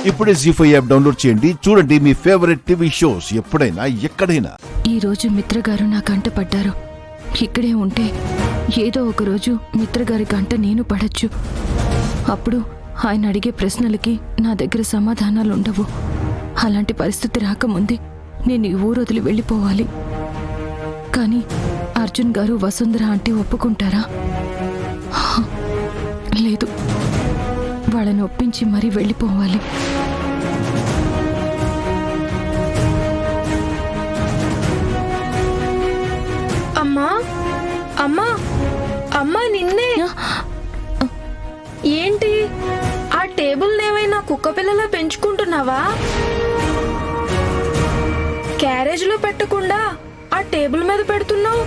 ఇప్పుడే జీ5 app download చేయండి. చూడండి మీ ఫేవరెట్ టీవీ షోస్ ఎప్పుడైనా ఎక్కడైనా. ఈ రోజు మిత్ర గారు నా కంట పడ్డారు. ఇక్కడే ఉంటే ఏదో ఒక రోజు మిత్ర గారి కంట నేను పడచ్చు. అప్పుడు ఆయన అడిగే ప్రశ్నలకి నా దగ్గర సమాధానాలు ఉండవు. అలాంటి పరిస్థితి రాకముందే నేను ఈ ఊరు వదిలి వెళ్ళిపోవాలి. కానీ అర్జున్ గారు వసుంధర ఆంటీ ఒప్పుకుంటారా? లేదు, వాళ్ళని ఒప్పించి మరీ వెళ్ళిపోవాలి. అమ్మా అమ్మా అమ్మా, నిన్నే. ఏంటి ఆ టేబుల్ ఏమైనా కుక్క పిల్లలా పెంచుకుంటున్నావా? క్యారేజ్ లో పెట్టకుండా ఆ టేబుల్ మీద పెడుతున్నావు.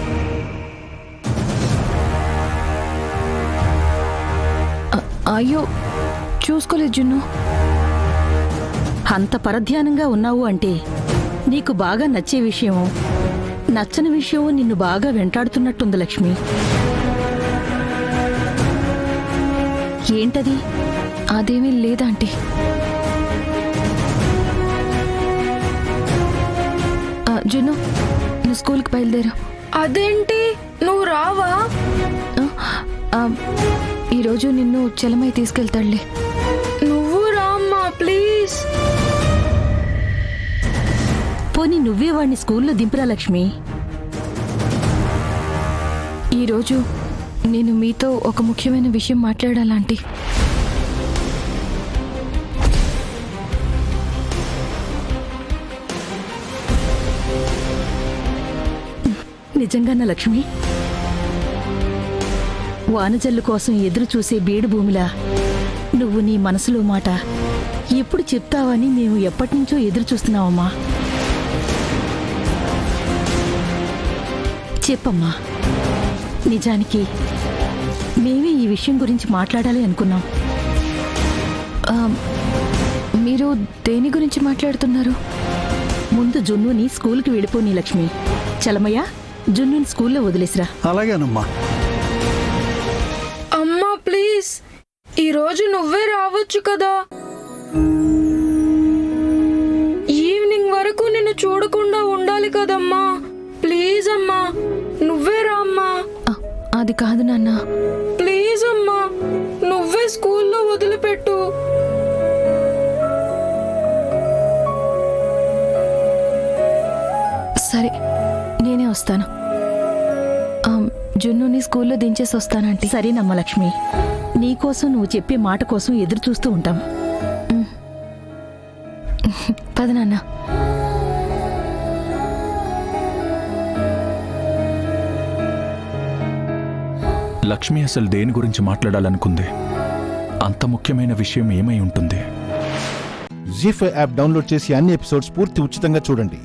అయ్యో, చూసుకోలేదు జున్ను. అంత పరధ్యానంగా ఉన్నావు అంటే నీకు బాగా నచ్చే విషయమో నచ్చని విషయమో నిన్ను బాగా వెంటాడుతున్నట్టుంది లక్ష్మి. ఏంటది? అదేమీ లేదాంటీ. జున్ను, నువ్వు స్కూల్కి బయలుదేరు. అదేంటి, నువ్వు రావా? ఈరోజు నిన్ను చలమై తీసుకెళ్తాడులే. నువ్వు రామ్మా ప్లీజ్. పోనీ నువ్వే వాడిని స్కూల్లో దింపురా లక్ష్మి. ఈరోజు నేను మీతో ఒక ముఖ్యమైన విషయం మాట్లాడాలంటీ. నిజంగానా లక్ష్మి? వానజల్లు కోసం ఎదురు చూసే బీడు భూమిలా నువ్వు నీ మనసులో మాట ఎప్పుడు చెప్తావని మేము ఎప్పటినుంచో ఎదురు చూస్తున్నావమ్మా. చెప్పమ్మా. నిజానికి మేమే ఈ విషయం గురించి మాట్లాడాలి అనుకున్నాం. మీరు దేని గురించి మాట్లాడుతున్నారు? ముందు జున్నుని స్కూల్కి వెళ్ళిపోనీ లక్ష్మి. చలమయ్య, జున్నుని స్కూల్లో వదిలేసిరా. అలాగేనమ్మా. అమ్మా ప్లీజ్, ఈరోజు నువ్వే రావచ్చు కదా. ఈవినింగ్ వరకు నిన్ను చూడకుండా ఉండాలి కదమ్మా. ప్లీజ్ అమ్మా, నువ్వే రామ్మా. అది కాదు నాన్న. ప్లీజ్ అమ్మా, నువ్వే స్కూల్లో వదిలిపెట్టు. సరే, నేనే వస్తాను. జున్నుని స్కూల్లో దించేసి వస్తానంటే. సరేనమ్మా లక్ష్మి, నీకోసం నువ్వు చెప్పే మాట కోసం ఎదురు చూస్తూ ఉంటాం. పద నాన్న. లక్ష్మి అసలు దేని గురించి మాట్లాడాలనుకుంది? అంత ముఖ్యమైన విషయం ఏమై ఉంటుంది? జీ5 యాప్ డౌన్లోడ్ చేసి అన్ని ఎపిసోడ్స్ పూర్తి ఉచితంగా చూడండి.